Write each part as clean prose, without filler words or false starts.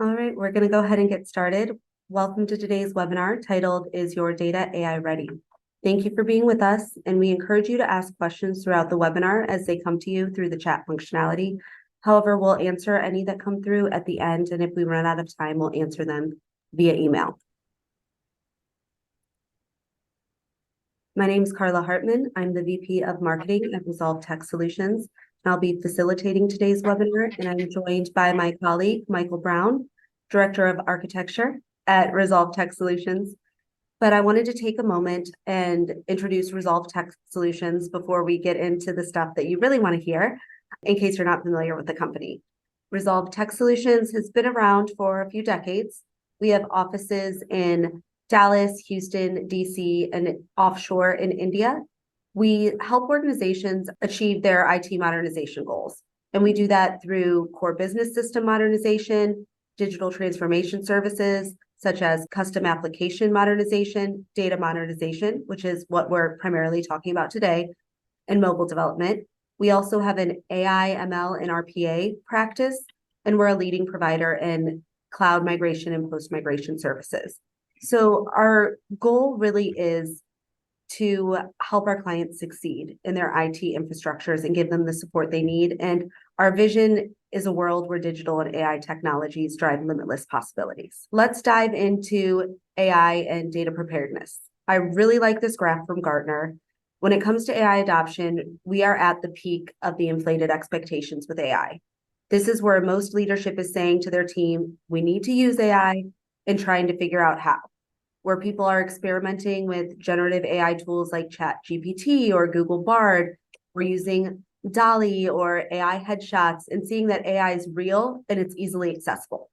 All right, we're going to go ahead and get started. Welcome to today's webinar titled, Is Your Data AI Ready? Thank you for being with us, and we encourage you to ask questions throughout the webinar as they come to you through the chat functionality. However, we'll answer any that come through at the end, and if we run out of time, we'll answer them via email. My name is Carla Hartman. I'm the VP of Marketing at Resolve Tech Solutions. I'll be facilitating today's webinar, and I'm joined by my colleague, Michael Brown, Director of Architecture at Resolve Tech Solutions. But I wanted to take a moment and introduce Resolve Tech Solutions before we get into the stuff that you really want to hear, in case you're not familiar with the company. Resolve Tech Solutions has been around for a few decades. We have offices in Dallas, Houston, DC, and offshore in India. We help organizations achieve their IT modernization goals. And we do that through core business system modernization, digital transformation services, such as custom application modernization, data modernization, which is what we're primarily talking about today, and mobile development. We also have an AI, ML, and RPA practice, and we're a leading provider in cloud migration and post-migration services. So our goal really is to help our clients succeed in their IT infrastructures and give them the support they need. And our vision is a world where digital and AI technologies drive limitless possibilities. Let's dive into AI and data preparedness. I really like this graph from Gartner. When it comes to AI adoption, we are at the peak of the inflated expectations with AI. This is where most leadership is saying to their team, we need to use AI and trying to figure out how. Where people are experimenting with generative AI tools like ChatGPT or Google Bard, we're using Dall-E or AI headshots and seeing that AI is real and it's easily accessible.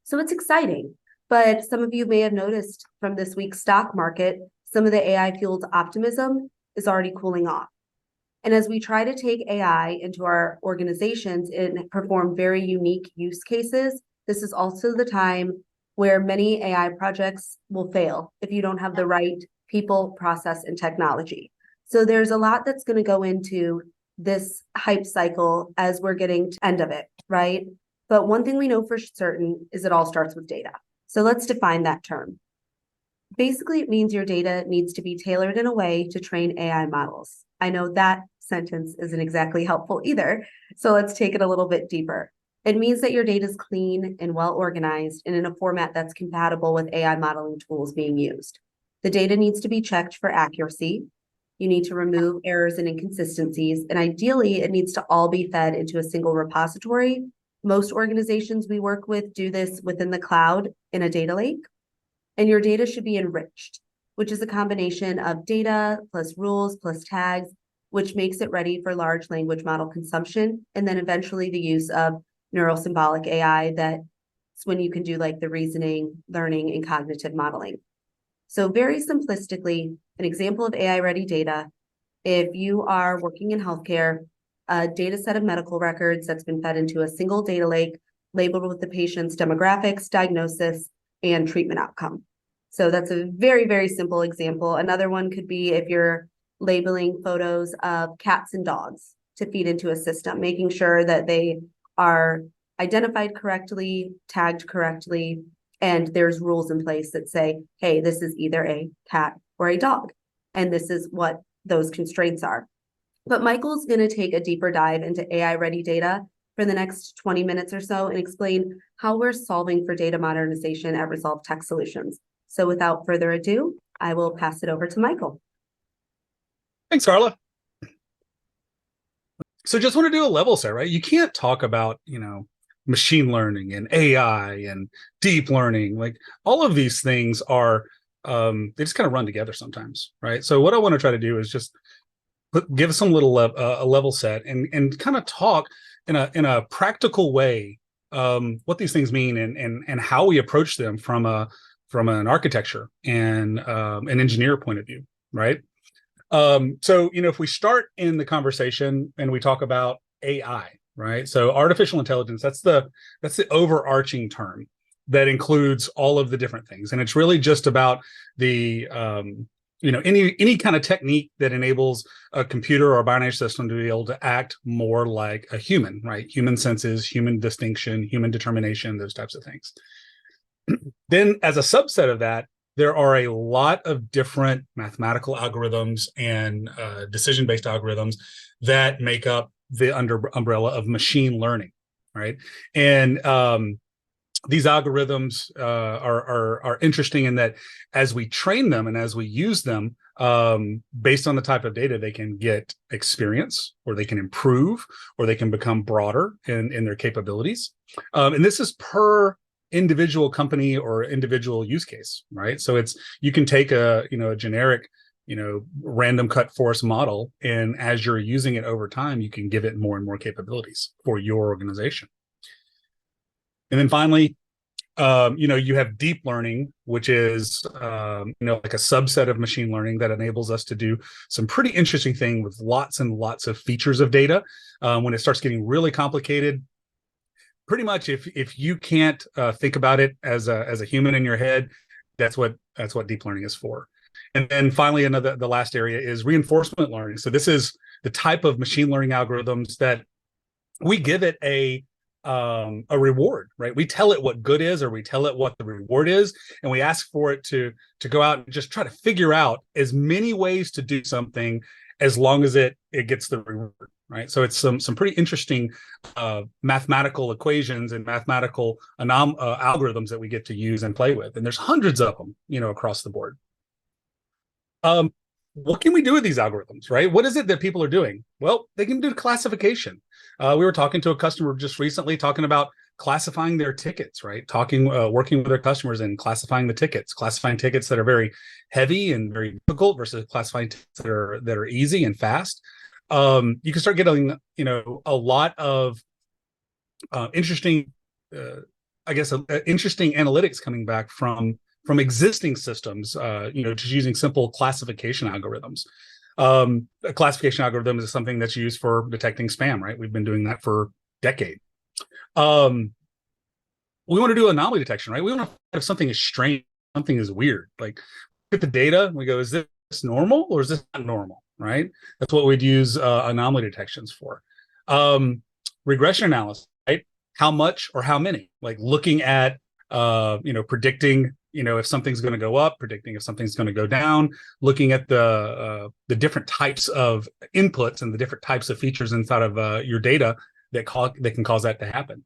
So it's exciting, but some of you may have noticed from this week's stock market, some of the AI-fueled optimism is already cooling off. And as we try to take AI into our organizations and perform very unique use cases, this is also the time where many AI projects will fail if you don't have the right people, process, and technology. So there's a lot that's going to go into this hype cycle as we're getting to the end of it, right? But one thing we know for certain is it all starts with data. So let's define that term. Basically, it means your data needs to be tailored in a way to train AI models. I know that sentence isn't exactly helpful either. So let's take it a little bit deeper. It means that your data is clean and well organized and in a format that's compatible with AI modeling tools being used. The data needs to be checked for accuracy. You need to remove errors and inconsistencies, and ideally, it needs to all be fed into a single repository. Most organizations we work with do this within the cloud in a data lake, and your data should be enriched, which is a combination of data plus rules plus tags, which makes it ready for large language model consumption, and then eventually the use of neural symbolic AI. That's when you can do like the reasoning, learning, and cognitive modeling. So very simplistically, an example of AI-ready data, if you are working in healthcare, a data set of medical records that's been fed into a single data lake labeled with the patient's demographics, diagnosis, and treatment outcome. So that's a very, very simple example. Another one could be if you're labeling photos of cats and dogs to feed into a system, making sure that they are identified correctly, tagged correctly, and there's rules in place that say, hey, this is either a cat or a dog, and this is what those constraints are. But Michael's going to take a deeper dive into AI-ready data for the next 20 minutes or so and explain how we're solving for data modernization at Resolve Tech Solutions. So without further ado, I will pass it over to Michael. Thanks, Carla. So just want to do a level set, right? You can't talk about, machine learning and AI and deep learning. Like all of these things are, they just kind of run together sometimes, right? So what I want to try to do is just give some little a level set and kind of talk in a practical way what these things mean and how we approach them from an architecture and an engineer point of view, right? So, if we start in the conversation and we talk about AI, right? So artificial intelligence, that's the overarching term that includes all of the different things. And it's really just about the any kind of technique that enables a computer or a binary system to be able to act more like a human, right? Human senses, human distinction, human determination, those types of things. Then as a subset of that, there are a lot of different mathematical algorithms and decision-based algorithms that make up the umbrella of machine learning, right? And these algorithms are interesting in that as we train them and as we use them, based on the type of data, they can get experience, or they can improve, or they can become broader in their capabilities. And this is per individual company or individual use case, right? So you can take a generic random cut force model, and as you're using it over time, you can give it more and more capabilities for your organization. And then finally, you have deep learning, which is like a subset of machine learning that enables us to do some pretty interesting thing with lots and lots of features of data. When it starts getting really complicated, pretty much if you can't think about it as a human in your head, that's what deep learning is for. And then finally, the last area is reinforcement learning. So this is the type of machine learning algorithms that we give it a reward, right? We tell it what good is, or we tell it what the reward is, and we ask for it to go out and just try to figure out as many ways to do something as long as it gets the reward, right? So it's some pretty interesting mathematical equations and mathematical algorithms that we get to use and play with, and there's hundreds of them, across the board. What can we do with these algorithms, right? What is it that people are doing? Well, they can do classification. We were talking to a customer just recently, talking about classifying their tickets, right? Working with their customers and classifying tickets that are very heavy and very difficult versus classifying tickets that are easy and fast. You can start getting, a lot of interesting, interesting analytics coming back from existing systems, just using simple classification algorithms. A classification algorithm is something that's used for detecting spam, right? We've been doing that for decades. We want to do anomaly detection, right? We want to if something is strange, something is weird. Like, look at the data, we go, is this normal or is this not normal, right? That's what we'd use anomaly detections for. Regression analysis, right? How much or how many? Like looking at, predicting, if something's going to go up, predicting if something's going to go down, looking at the different types of inputs and the different types of features inside of your data that can cause that to happen.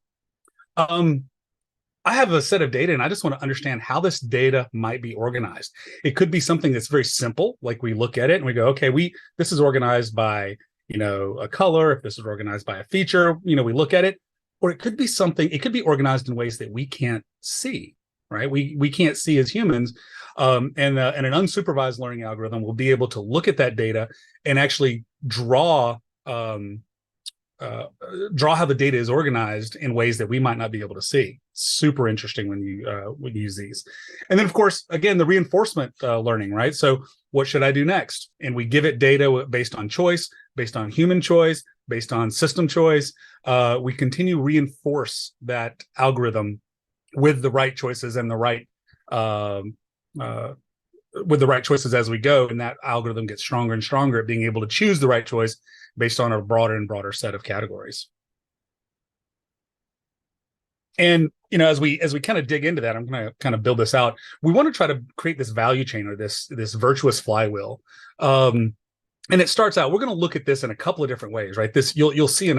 I have a set of data and I just want to understand how this data might be organized. It could be something that's very simple, like we look at it and we go, okay, this is organized by, a color. If this is organized by a feature, we look at it. Or it could be it could be organized in ways that we can't see, right? We can't see as humans. And an unsupervised learning algorithm will be able to look at that data and actually draw how the data is organized in ways that we might not be able to see. Super interesting when you use these. And then, of course, again, the reinforcement learning, right? So what should I do next? And we give it data based on choice, based on human choice, based on system choice. We continue reinforce that algorithm with the right choices and the right choices as we go, and that algorithm gets stronger and stronger at being able to choose the right choice based on a broader and broader set of categories. And as we kind of dig into that, I'm going to kind of build this out. We want to try to create this value chain, or this virtuous flywheel. And it starts out, we're going to look at this in a couple of different ways, right? You'll see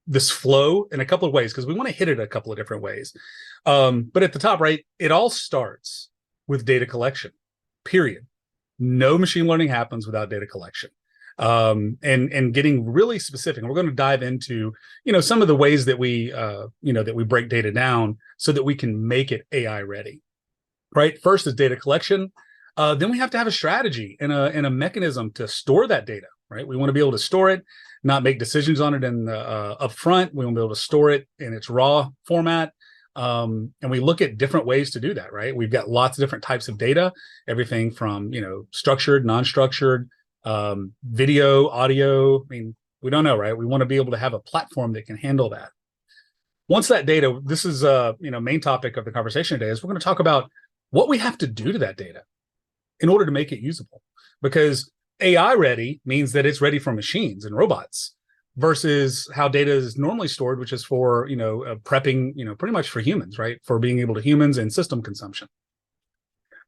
this flow in a couple of ways, because we want to hit it a couple of different ways. But at the top, right, it all starts with data collection, period. No machine learning happens without data collection. And getting really specific. And we're going to dive into, some of the ways that we break data down so that we can make it AI ready, right? First is data collection. Then we have to have a strategy and a mechanism to store that data, right? We want to be able to store it, not make decisions on it up front. We want to be able to store it in its raw format. And we look at different ways to do that, right? We've got lots of different types of data, everything from, structured, non-structured, video, audio. I mean, we don't know, right? We want to be able to have a platform that can handle that. Once that data, this is main topic of the conversation today, is we're going to talk about what we have to do to that data in order to make it usable. Because AI ready means that it's ready for machines and robots versus how data is normally stored, which is for, prepping, pretty much for humans, right? For being able to humans and system consumption.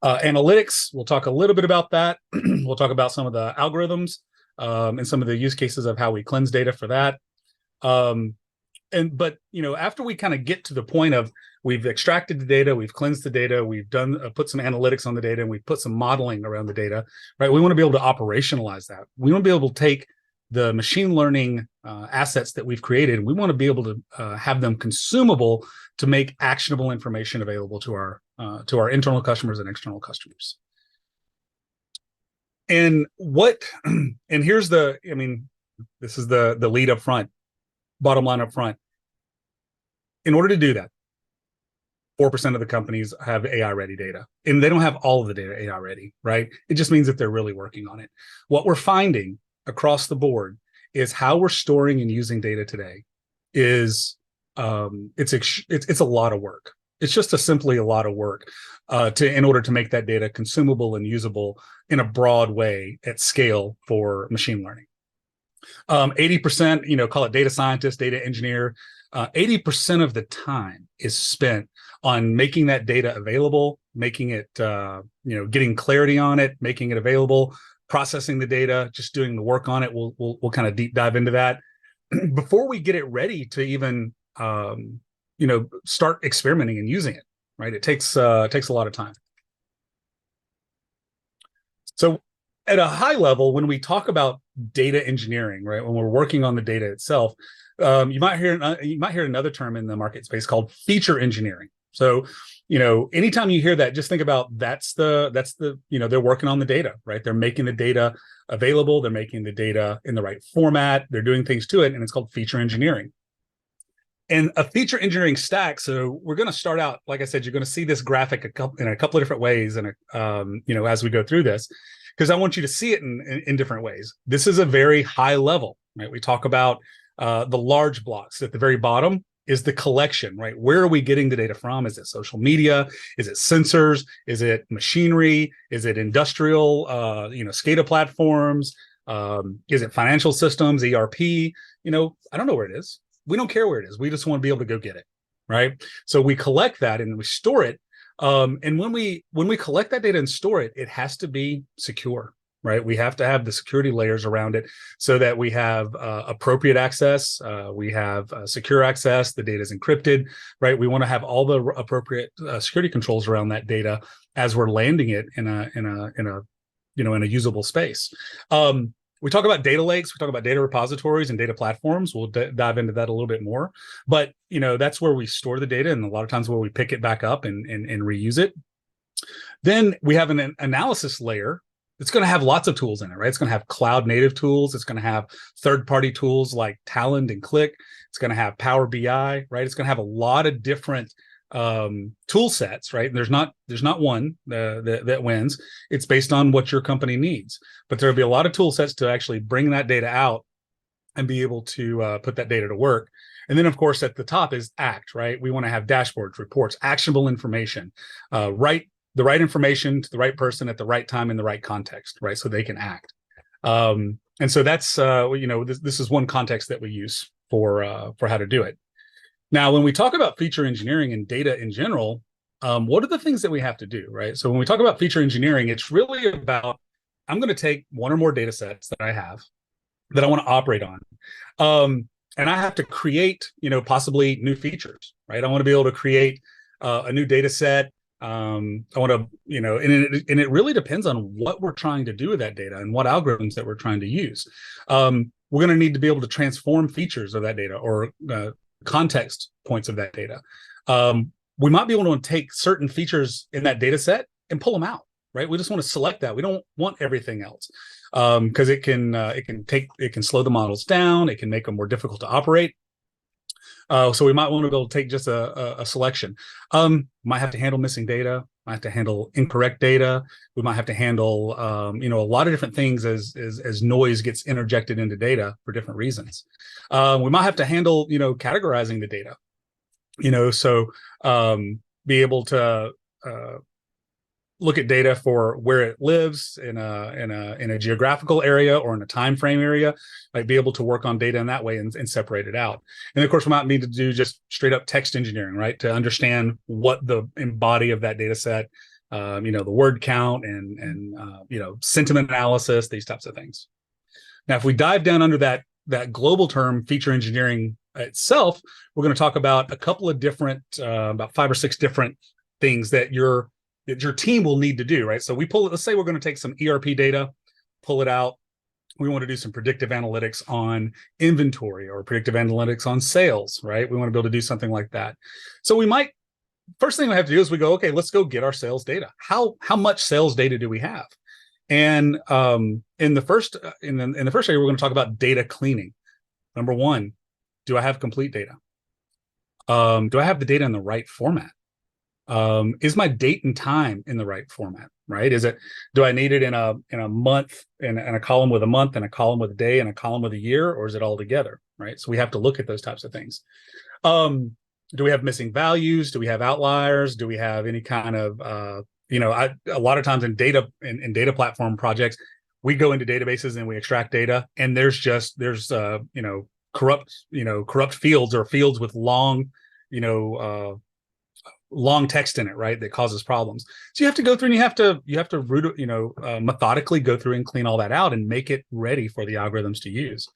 Analytics, we'll talk a little bit about that. We'll talk about some of the algorithms and some of the use cases of how we cleanse data for that. But after we kind of get to the point of we've extracted the data, we've cleansed the data, we've done put some analytics on the data, and we've put some modeling around the data, right? We want to be able to operationalize that. We want to be able to take the machine learning assets that we've created. We want to be able to have them consumable to make actionable information available to our internal customers and external customers. And here's this is the lead up front, bottom line up front. In order to do that, 4% of the companies have AI ready data, and they don't have all of the data AI ready, right? It just means that they're really working on it. What we're finding across the board is how we're storing and using data today is it's a lot of work. It's just simply a lot of work in order to make that data consumable and usable in a broad way at scale for machine learning. 80%, call it data scientist, data engineer, 80% of the time is spent on making that data available, making it, getting clarity on it, making it available, processing the data, just doing the work on it. We'll kind of deep dive into that before we get it ready to even, start experimenting and using it, right? It takes a lot of time. So at a high level, when we talk about data engineering, right, when we're working on the data itself, you might hear another term in the market space called feature engineering. So, anytime you hear that, just think about that's the they're working on the data, right? They're making the data available. They're making the data in the right format. They're doing things to it, and it's called feature engineering. And a feature engineering stack. So we're going to start out, like I said, you're going to see this graphic in a couple of different ways, and as we go through this, because I want you to see it in different ways. This is a very high level, right? We talk about the large blocks at the very bottom is the collection, right? Where are we getting the data from? Is it social media? Is it sensors? Is it machinery? Is it industrial, SCADA platforms? Is it financial systems, ERP? I don't know where it is. We don't care where it is. We just want to be able to go get it, right? So we collect that and we store it. And when we collect that data and store it, it has to be secure, right? We have to have the security layers around it so that we have appropriate access, we have secure access, the data is encrypted, right? We want to have all the appropriate security controls around that data as we're landing it in a usable space. We talk about data lakes, we talk about data repositories and data platforms. We'll dive into that a little bit more. But, that's where we store the data, and a lot of times where we pick it back up and reuse it. Then we have an analysis layer. It's going to have lots of tools in it, right? It's going to have cloud native tools. It's going to have third-party tools like Talend and Click. It's going to have Power BI, right? It's going to have a lot of different tool sets, right? And there's not one that wins. It's based on what your company needs, but there'll be a lot of tool sets to actually bring that data out and be able to put that data to work. And then, of course, at the top is ACT, right? We want to have dashboards, reports, actionable information, the right information to the right person at the right time in the right context, right? So they can act. And so that's this is one context that we use for how to do it. Now, when we talk about feature engineering and data in general, what are the things that we have to do, right? So when we talk about feature engineering, it's really about, I'm going to take one or more data sets that I have that I want to operate on. And I have to create, possibly new features, right? I want to be able to create a new data set. I want to, and it really depends on what we're trying to do with that data and what algorithms that we're trying to use. We're going to need to be able to transform features of that data or context points of that data. We might be able to take certain features in that data set and pull them out, right? We just want to select that. We don't want everything else because it can slow the models down. It can make them more difficult to operate. So we might want to be able to take just a selection. Might have to handle missing data. Might have to handle incorrect data. We might have to handle a lot of different things as noise gets interjected into data for different reasons. We might have to handle categorizing the data. So be able to look at data for where it lives in a geographical area or in a time frame area, like be able to work on data in that way and separate it out. And of course, we might need to do just straight up text engineering, right, to understand what the body of that data set, the word count and sentiment analysis, these types of things. Now, if we dive down under that global term, feature engineering itself, we're going to talk about a couple of different, about 5 or 6 different things that your team will need to do, right? So let's say we're going to take some ERP data, pull it out. We want to do some predictive analytics on inventory or predictive analytics on sales, right? We want to be able to do something like that. So first thing we have to do is we go, okay, let's go get our sales data. How much sales data do we have? And in the first area, we're going to talk about data cleaning. Number one, do I have complete data? Do I have the data in the right format? Is my date and time in the right format, right? Do I need it in a month, in a column with a month, and a column with a day, and a column with a year, or is it all together, right? So we have to look at those types of things. Do we have missing values? Do we have outliers? Do we have any kind of, a lot of times in data platform projects, we go into databases and we extract data, and there's corrupt fields or fields with long text in it, right, that causes problems. So you have to go through and you have to methodically go through and clean all that out and make it ready for the algorithms to use.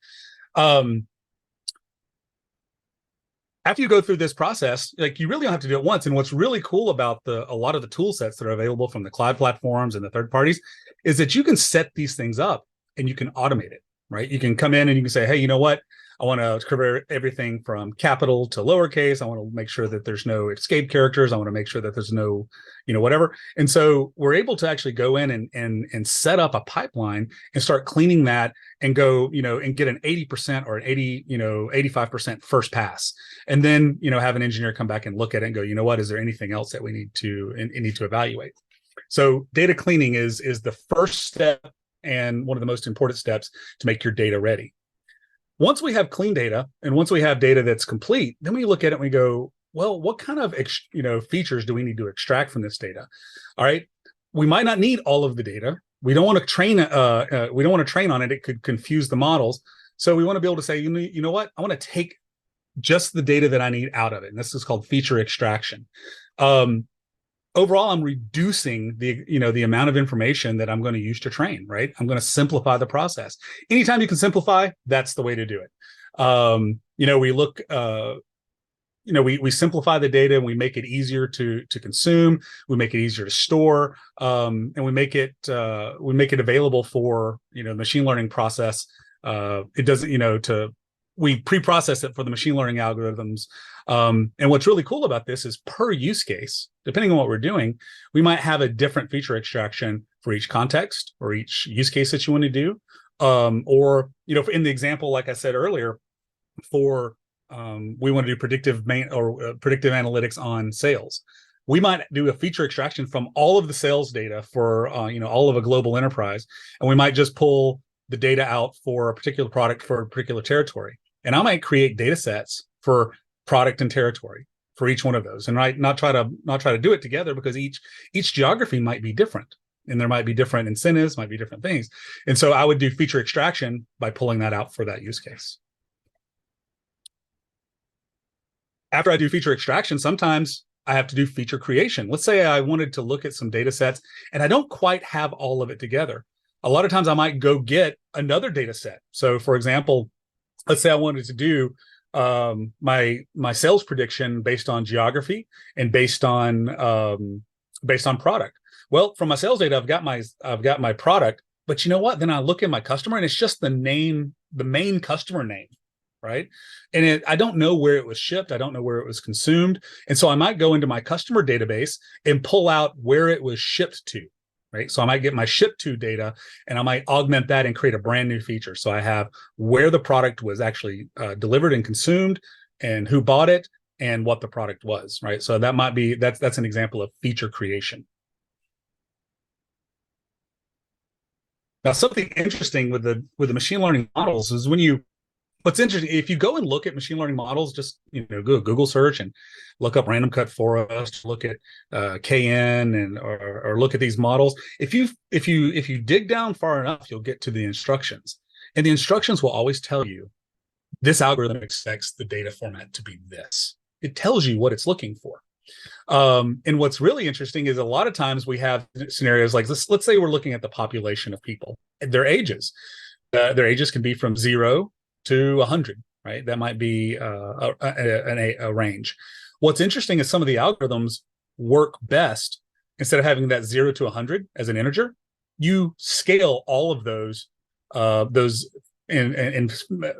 After you go through this process, like, you really don't have to do it once. And what's really cool about a lot of the tool sets that are available from the cloud platforms and the third parties is that you can set these things up and you can automate it, right? You can come in and you can say, hey, you know what? I want to cover everything from capital to lowercase. I want to make sure that there's no escape characters. I want to make sure that there's no, whatever. And so we're able to actually go in and set up a pipeline and start cleaning that and go, and get an 80% or an 85% first pass. And then, have an engineer come back and look at it and go, you know what, is there anything else that we need to evaluate? So data cleaning is the first step and one of the most important steps to make your data ready. Once we have clean data and once we have data that's complete, then we look at it and we go, well, what kind of features do we need to extract from this data? All right, we might not need all of the data. We don't want to train. We don't want to train on it. It could confuse the models. So we want to be able to say, you know what? I want to take just the data that I need out of it, and this is called feature extraction. Overall, I'm reducing the amount of information that I'm going to use to train, right? I'm going to simplify the process. Anytime you can simplify, that's the way to do it. We simplify the data and we make it easier to consume. We make it easier to store, and we make it available for machine learning process. It doesn't we pre-process it for the machine learning algorithms. And what's really cool about this is per use case, depending on what we're doing, we might have a different feature extraction for each context or each use case that you want to do. Or in the example, like I said earlier, we want to do predictive analytics on sales. We might do a feature extraction from all of the sales data for all of a global enterprise, and we might just pull the data out for a particular product for a particular territory. And I might create data sets for product and territory for each one of those, and not try to do it together, because each geography might be different, and there might be different incentives, might be different things. And so I would do feature extraction by pulling that out for that use case. After I do feature extraction, sometimes I have to do feature creation. Let's say I wanted to look at some data sets and I don't quite have all of it together. A lot of times I might go get another data set. So for example, let's say I wanted to do my sales prediction based on geography and based on product. Well, from my sales data, I've got my product, but you know what? Then I look at my customer and it's just the main customer name, right? And I don't know where it was shipped. I don't know where it was consumed. And so I might go into my customer database and pull out where it was shipped to. Right? So I might get my ship to data and I might augment that and create a brand new feature. So I have where the product was actually delivered and consumed, and who bought it, and what the product was, right? So that's an example of feature creation. Now, something interesting with the machine learning models is when you what's interesting, if you go and look at machine learning models, just Google search and look up random cut forest, look at KN and or look at these models. If you dig down far enough, you'll get to the instructions, and the instructions will always tell you this algorithm expects the data format to be this. It tells you what it's looking for. And what's really interesting is a lot of times we have scenarios like this. Let's say we're looking at the population of people, their ages. Their ages can be from 0 to 100, right? That might be a range. What's interesting is some of the algorithms work best, instead of having that 0 to 100 as an integer, you scale all of those and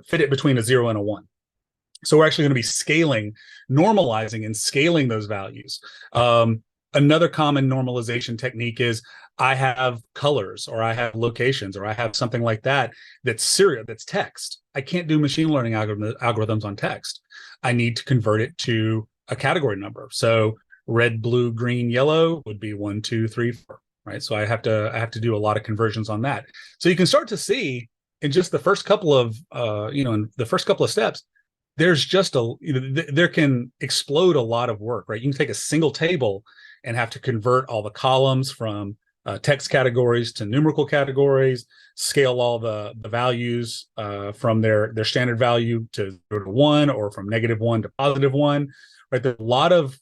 fit it between a 0 and a 1. So we're actually going to be scaling, normalizing and scaling those values. Another common normalization technique is I have colors, or I have locations, or I have something like that that's serial, that's text. I can't do machine learning algorithms on text. I need to convert it to a category number. So red, blue, green, yellow would be 1, 2, 3, 4, right? So I have to do a lot of conversions on that. So you can start to see in just the first couple of in the first couple of steps, there's just there can explode a lot of work, right? You can take a single table and have to convert all the columns from text categories to numerical categories, scale all the values from their standard value to 0 to 1, or from -1 to +1, right? There's a lot of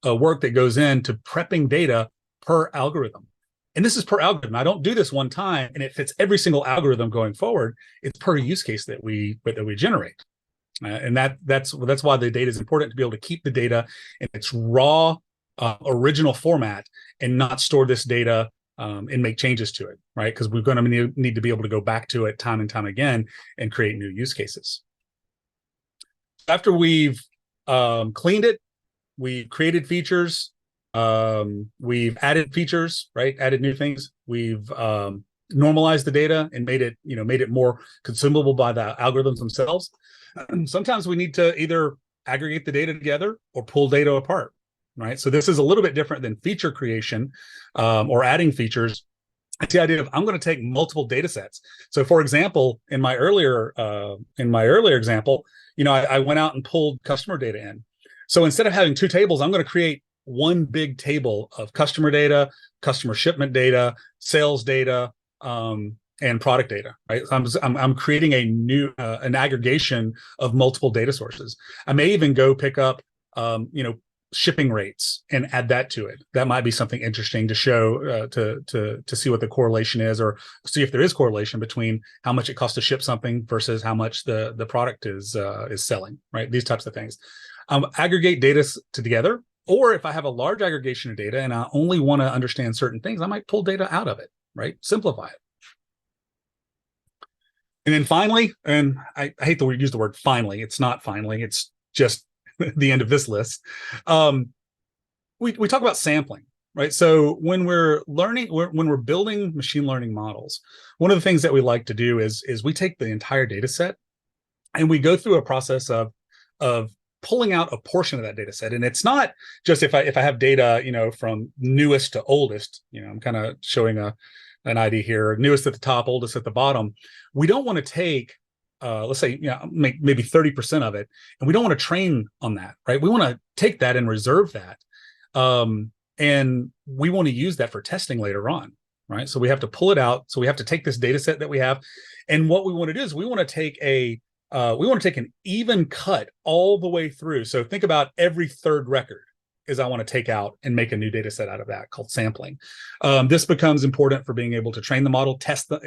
work that goes into prepping data per algorithm. And this is per algorithm. I don't do this one time and it fits every single algorithm going forward. It's per use case that we generate. And that's why the data is important, to be able to keep the data in its raw, original format and not store this data and make changes to it, right? Because we're going to need to be able to go back to it time and time again and create new use cases. After we've cleaned it, we've created features, we've added features, right? Added new things. We've normalized the data and made it more consumable by the algorithms themselves. Sometimes we need to either aggregate the data together or pull data apart, right? So this is a little bit different than feature creation or adding features. It's the idea of I'm going to take multiple data sets. So for example, in my earlier example, I went out and pulled customer data in. So instead of having two tables, I'm going to create one big table of customer data, customer shipment data, sales data, and product data, right? I'm creating a new an aggregation of multiple data sources. I may even go pick up shipping rates and add that to it. That might be something interesting to show to see what the correlation is, or see if there is correlation between how much it costs to ship something versus how much the product is selling, right? These types of things. Aggregate data together, or if I have a large aggregation of data and I only want to understand certain things, I might pull data out of it, right? Simplify it. And then finally, and I hate to use the word finally, it's not finally, it's just the end of this list. We talk about sampling, right? So when we're learning, when we're building machine learning models, one of the things that we like to do is we take the entire data set and we go through a process of pulling out a portion of that data set. And it's not just if I have data, from newest to oldest, I'm kind of showing an idea here, newest at the top, oldest at the bottom. We don't want to take, let's say, maybe 30% of it, and we don't want to train on that, right? We want to take that and reserve that. And we want to use that for testing later on, right? So we have to pull it out. So we have to take this data set that we have. And what we want to do is we want to take an even cut all the way through. So think about every third record is I want to take out and make a new data set out of that, called sampling. This becomes important for being able to train the model,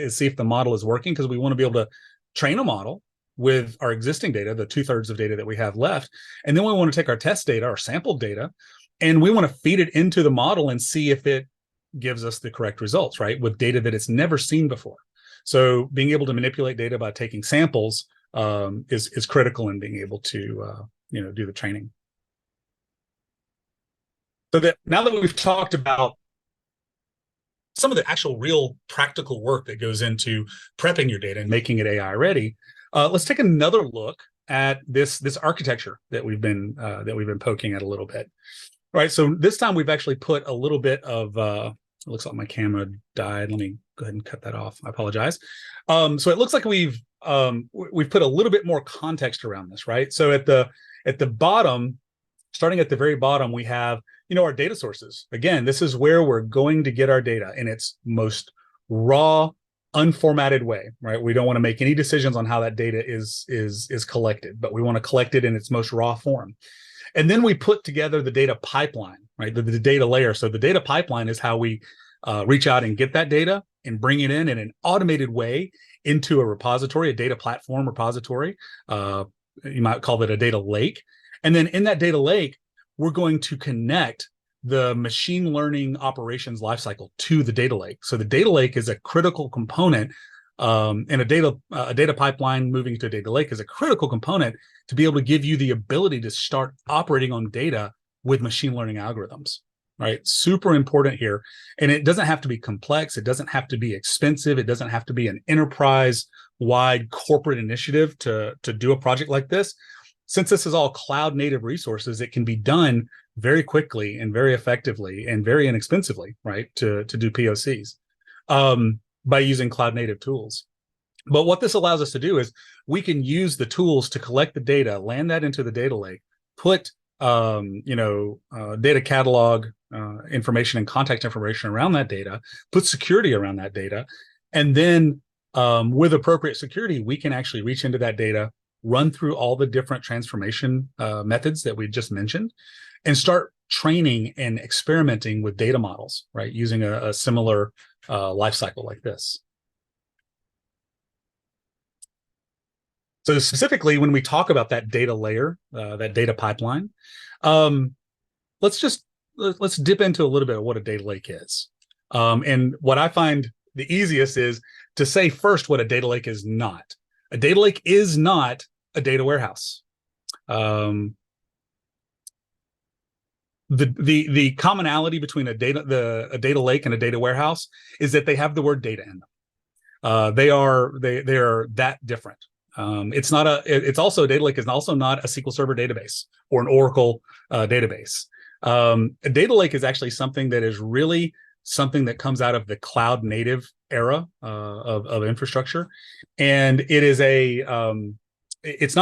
see if the model is working, because we want to be able to train a model with our existing data, the 2/3 of data that we have left. And then we want to take our test data, our sampled data, and we want to feed it into the model and see if it gives us the correct results, right? With data that it's never seen before. So being able to manipulate data by taking samples is critical in being able to do the training. So that now that we've talked about some of the actual real practical work that goes into prepping your data and making it AI ready, let's take another look at this architecture that we've been poking at a little bit. Right. So this time we've actually put a little bit of it looks like my camera died. Let me go ahead and cut that off. I apologize. So it looks like we've we've put a little bit more context around this, right? So at the bottom, starting at the very bottom, we have, our data sources. Again, this is where we're going to get our data in its most raw, unformatted way, right? We don't want to make any decisions on how that data is collected, but we want to collect it in its most raw form. And then we put together the data pipeline, right? The data layer. So the data pipeline is how we reach out and get that data and bring it in an automated way into a repository, a data platform repository. You might call it a data lake. And then in that data lake, we're going to connect the machine learning operations lifecycle to the data lake. So the data lake is a critical component, and a data pipeline moving to a data lake is a critical component to be able to give you the ability to start operating on data with machine learning algorithms, right? Super important here. And it doesn't have to be complex. It doesn't have to be expensive. It doesn't have to be an enterprise-wide corporate initiative to do a project like this. Since this is all cloud native resources, it can be done very quickly and very effectively and very inexpensively, right, to do POCs by using cloud native tools. But what this allows us to do is we can use the tools to collect the data, land that into the data lake, put data catalog information and contact information around that data, put security around that data, and then with appropriate security, we can actually reach into that data, run through all the different transformation methods that we just mentioned, and start training and experimenting with data models, right, using a similar life cycle like this. So specifically, when we talk about that data layer, that data pipeline, let's dip into a little bit of what a data lake is. And what I find the easiest is to say first what a data lake is not. A data lake is not a data warehouse. The commonality between a data lake and a data warehouse is that they have the word data in them. They are that different. It's also a data lake is also not a SQL Server database or an Oracle database. A data lake is actually something that is really something that comes out of the cloud native era of infrastructure, and it is it's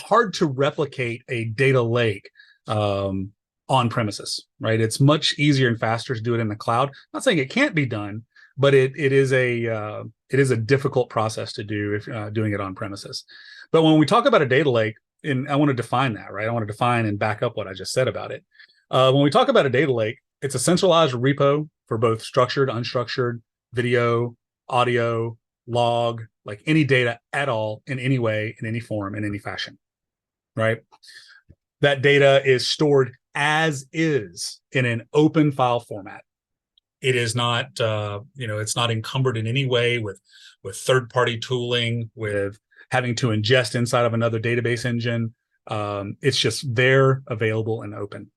hard to replicate a data lake on premises, right? It's much easier and faster to do it in the cloud. I'm not saying it can't be done, but it is a difficult process to do if doing it on premises. But when we talk about a data lake, and I want to define that, right? I want to define and back up what I just said about it. When we talk about a data lake, it's a centralized repo for both structured, unstructured, video, audio, log, like any data at all, in any way, in any form, in any fashion, right? That data is stored as is in an open file format. It is not, it's not encumbered in any way with third-party tooling, with having to ingest inside of another database engine. It's just there, available, and open.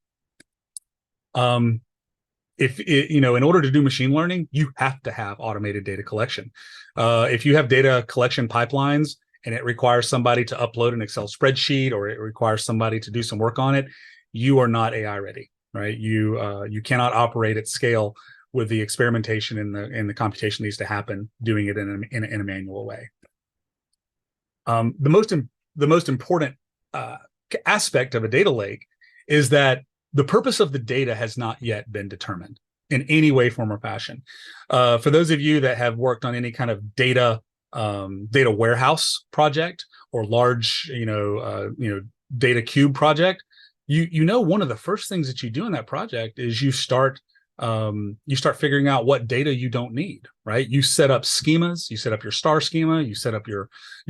In order to do machine learning, you have to have automated data collection. If you have data collection pipelines and it requires somebody to upload an Excel spreadsheet, or it requires somebody to do some work on it, you are not AI ready, right? You cannot operate at scale with the experimentation and the computation needs to happen doing it in a manual way. The most important aspect of a data lake is that the purpose of the data has not yet been determined in any way, form, or fashion. For those of you that have worked on any kind of data warehouse project or large, data cube project, one of the first things that you do in that project is you start figuring out what data you don't need, right? You set up schemas, you set up your star schema, you set up your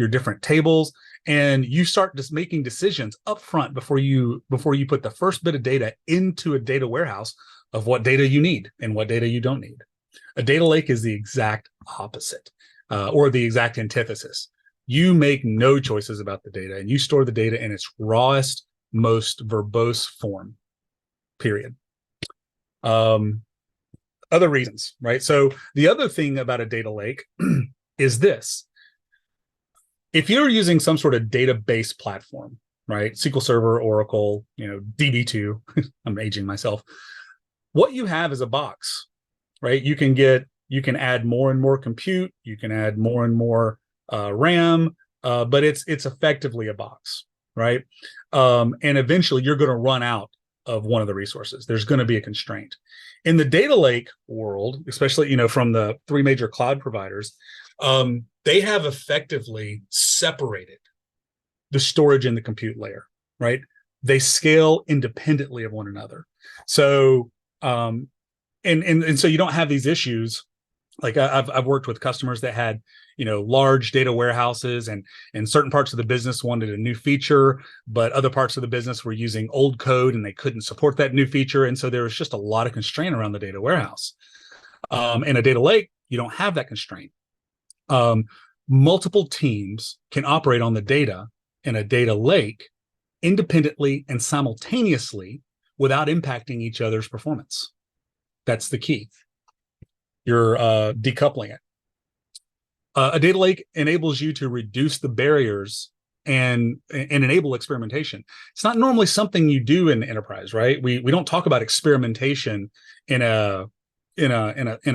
different tables, and you start just making decisions up front before you put the first bit of data into a data warehouse of what data you need and what data you don't need. A data lake is the exact opposite, or the exact antithesis. You make no choices about the data, and you store the data in its rawest, most verbose form, period. Other reasons, right? So the other thing about a data lake is this. If you're using some sort of database platform, right? SQL Server, Oracle, DB2, I'm aging myself. What you have is a box, right? You can add more and more compute. You can add more and more RAM, but it's effectively a box, right? And eventually you're going to run out of one of the resources. There's going to be a constraint. In the data lake world, especially from the three major cloud providers, they have effectively separated the storage and the compute layer, right? They scale independently of one another. So and so you don't have these issues. Like I've worked with customers that had large data warehouses, and certain parts of the business wanted a new feature, but other parts of the business were using old code and they couldn't support that new feature, and so there was just a lot of constraint around the data warehouse. In a data lake, you don't have that constraint. Multiple teams can operate on the data in a data lake independently and simultaneously without impacting each other's performance. That's the key. You're decoupling it. A data lake enables you to reduce the barriers and enable experimentation. It's not normally something you do in enterprise, right? We don't talk about experimentation in a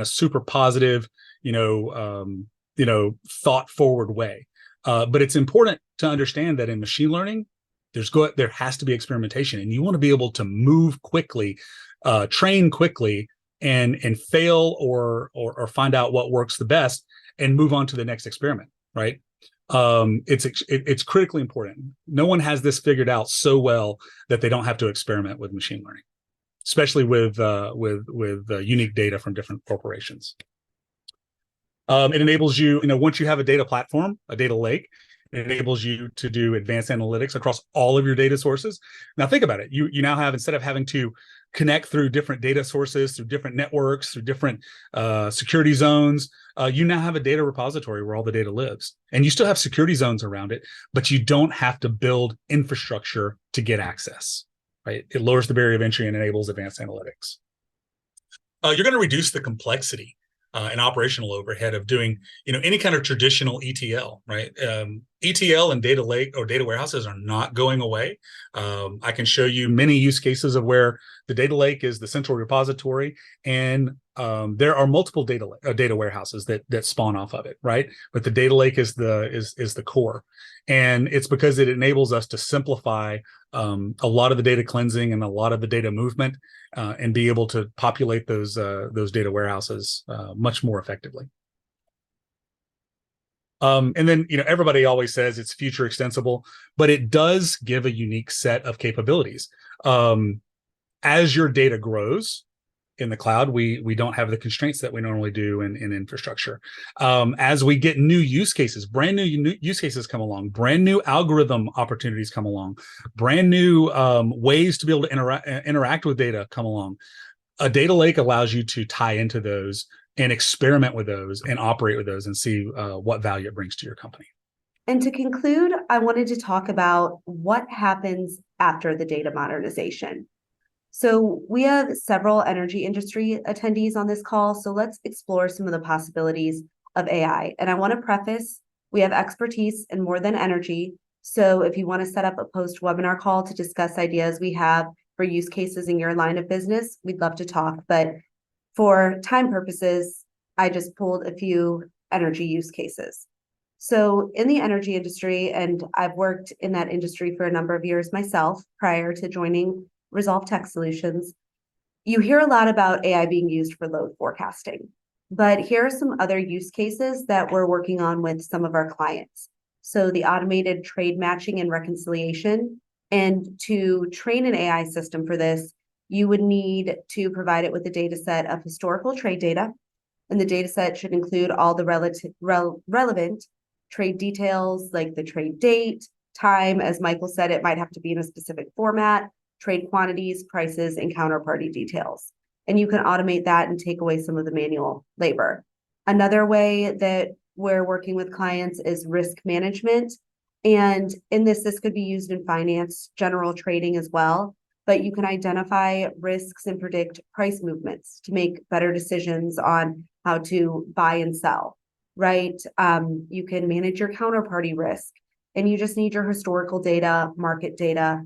super positive, thought forward way. But it's important to understand that in machine learning, there has to be experimentation, and you want to be able to move quickly, train quickly, and fail or find out what works the best and move on to the next experiment, right? It's critically important. No one has this figured out so well that they don't have to experiment with machine learning, especially with unique data from different corporations. It enables you, once you have a data platform, a data lake, it enables you to do advanced analytics across all of your data sources. Now think about it. You now have, instead of having to connect through different data sources, through different networks, through different security zones, you now have a data repository where all the data lives. And you still have security zones around it, but you don't have to build infrastructure to get access, right? It lowers the barrier of entry and enables advanced analytics. You're going to reduce the complexity and operational overhead of doing, any kind of traditional ETL, right? ETL and data lake or data warehouses are not going away. I can show you many use cases of where the data lake is the central repository, and there are multiple data warehouses that spawn off of it, right? But the data lake is the core, and it's because it enables us to simplify a lot of the data cleansing and a lot of the data movement, and be able to populate those data warehouses much more effectively. And then, everybody always says it's future extensible, but it does give a unique set of capabilities. As your data grows in the cloud, we don't have the constraints that we normally do in infrastructure. As we get new use cases, brand new use cases come along, brand new algorithm opportunities come along, brand new ways to be able to interact with data come along. A data lake allows you to tie into those and experiment with those and operate with those and see what value it brings to your company. And to conclude, I wanted to talk about what happens after the data modernization. So we have several energy industry attendees on this call, so let's explore some of the possibilities of AI. And I want to preface, we have expertise in more than energy. So if you want to set up a post-webinar call to discuss ideas we have for use cases in your line of business, we'd love to talk. But for time purposes, I just pulled a few energy use cases. So in the energy industry, and I've worked in that industry for a number of years myself prior to joining Resolve Tech Solutions, you hear a lot about AI being used for load forecasting. But here are some other use cases that we're working on with some of our clients. So the automated trade matching and reconciliation. And to train an AI system for this, you would need to provide it with a data set of historical trade data. And the data set should include all the relevant trade details, like the trade date, time. As Michael said, it might have to be in a specific format, trade quantities, prices, and counterparty details. And you can automate that and take away some of the manual labor. Another way that we're working with clients is risk management. And in this could be used in finance, general trading as well. But you can identify risks and predict price movements to make better decisions on how to buy and sell, right? You can manage your counterparty risk, and you just need your historical data, market data,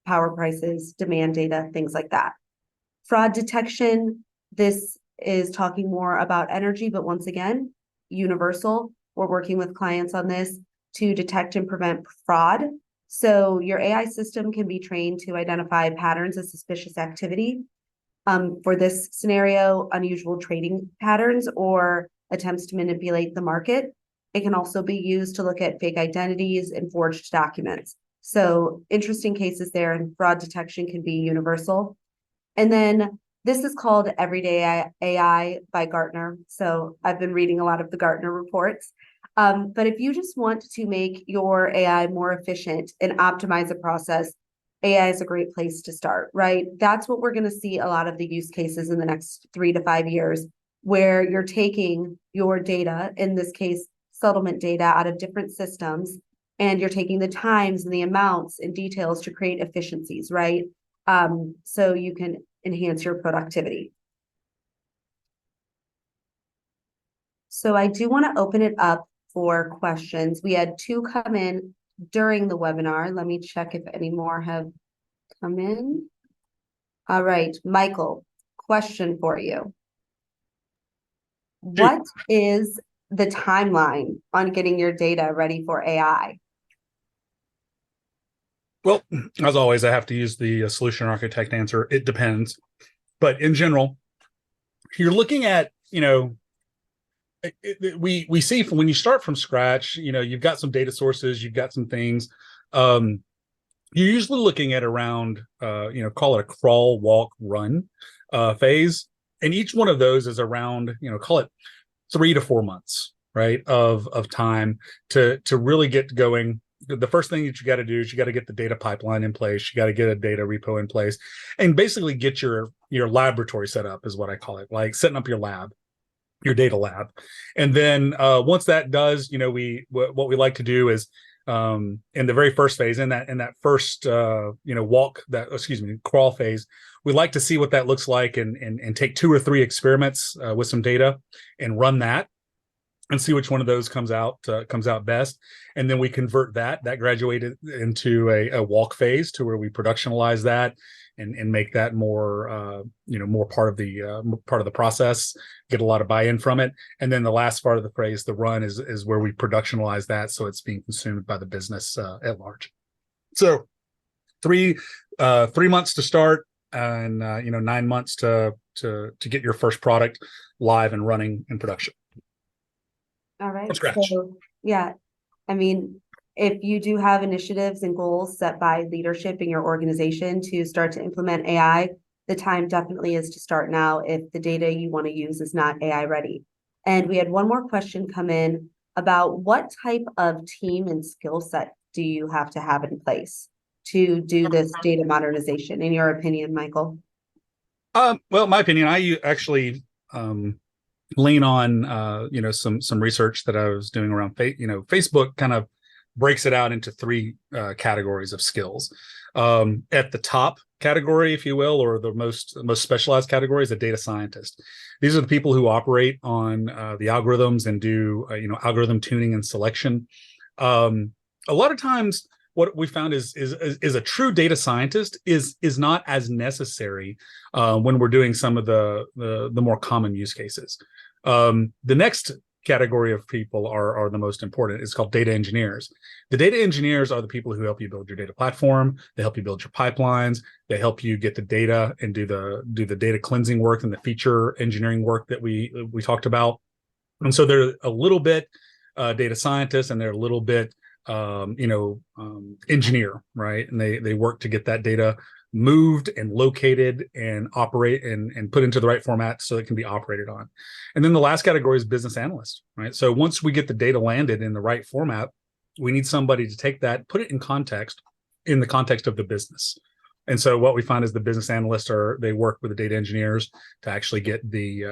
power prices, demand data, things like that. Fraud detection, this is talking more about energy, but once again, universal. we're working with clients on this to detect and prevent fraud. So your AI system can be trained to identify patterns of suspicious activity. For this scenario, unusual trading patterns or attempts to manipulate the market. It can also be used to look at fake identities and forged documents. So interesting cases there, and fraud detection can be universal. And then this is called Everyday AI by Gartner. So I've been reading a lot of the Gartner reports. But if you just want to make your AI more efficient and optimize the process, AI is a great place to start, right? That's what we're going to see a lot of the use cases in the next 3 to 5 years, where you're taking your data, in this case, settlement data, out of different systems, and you're taking the times and the amounts and details to create efficiencies, right? So you can enhance your productivity. So I do want to open it up for questions. We had 2 come in during the webinar. Let me check if any more have come in. All right, Michael, question for you. What is the timeline on getting your data ready for AI? Well, as always, I have to use the solution architect answer. It depends. But in general, you're looking at, we see from when you start from scratch, you've got some data sources, you've got some things. You're usually looking at around, call it a crawl, walk, run phase. And each one of those is around, call it 3 to 4 months, right, of time to really get going. The first thing that you got to do is you got to get the data pipeline in place. You got to get a data repo in place, and basically get your laboratory set up, is what I call it, like setting up your lab, your data lab. And then once that does, what we like to do is in the very first phase, in that first crawl phase, we like to see what that looks like and take 2 or 3 experiments with some data and run that and see which one of those comes out best. And then we convert that graduated into a walk phase, to where we productionalize that and make that more more part of the process, get a lot of buy-in from it. And then the last part of the phrase, the run, is where we productionalize that, so it's being consumed by the business at large. So 3 months to start, and 9 months to get your first product live and running in production. All right. From scratch. So, yeah, I mean, if you do have initiatives and goals set by leadership in your organization to start to implement AI, the time definitely is to start now if the data you want to use is not AI ready. And we had one more question come in about what type of team and skill set do you have to have in place to do this data modernization, in your opinion, Michael? Well, my opinion, I actually lean on some research that I was doing around Facebook kind of breaks it out into 3 categories of skills. At the top category, if you will, or the most specialized category, is a data scientist. These are the people who operate on the algorithms and do algorithm tuning and selection. A lot of times what we found is a true data scientist is not as necessary when we're doing some of the more common use cases. The next category of people are the most important. It's called data engineers. The data engineers are the people who help you build your data platform. They help you build your pipelines. They help you get the data and do the data cleansing work and the feature engineering work that we talked about. And so they're a little bit data scientists, and they're a little bit engineer, right? And they work to get that data moved and located and operate and put into the right format so it can be operated on. And then the last category is business analyst, right? So once we get the data landed in the right format, we need somebody to take that, put it in the context of the business. And so what we find is the business analysts they work with the data engineers to actually get the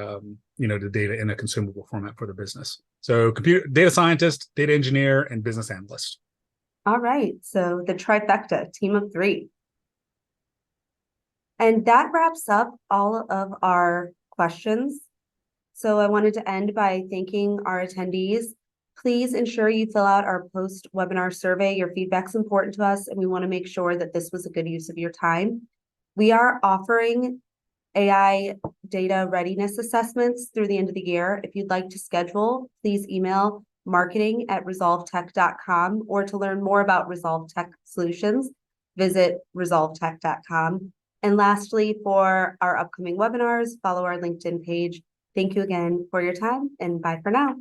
the data in a consumable format for the business. So data scientist, data engineer, and business analyst. All right. So the trifecta, team of 3. And that wraps up all of our questions. So I wanted to end by thanking our attendees. Please ensure you fill out our post-webinar survey. Your feedback's important to us, and we want to make sure that this was a good use of your time. We are offering AI data readiness assessments through the end of the year. If you'd like to schedule, please email marketing@resolvetech.com, or to learn more about Resolve Tech Solutions, visit resolvetech.com. And lastly, for our upcoming webinars, follow our LinkedIn page. Thank you again for your time, and bye for now.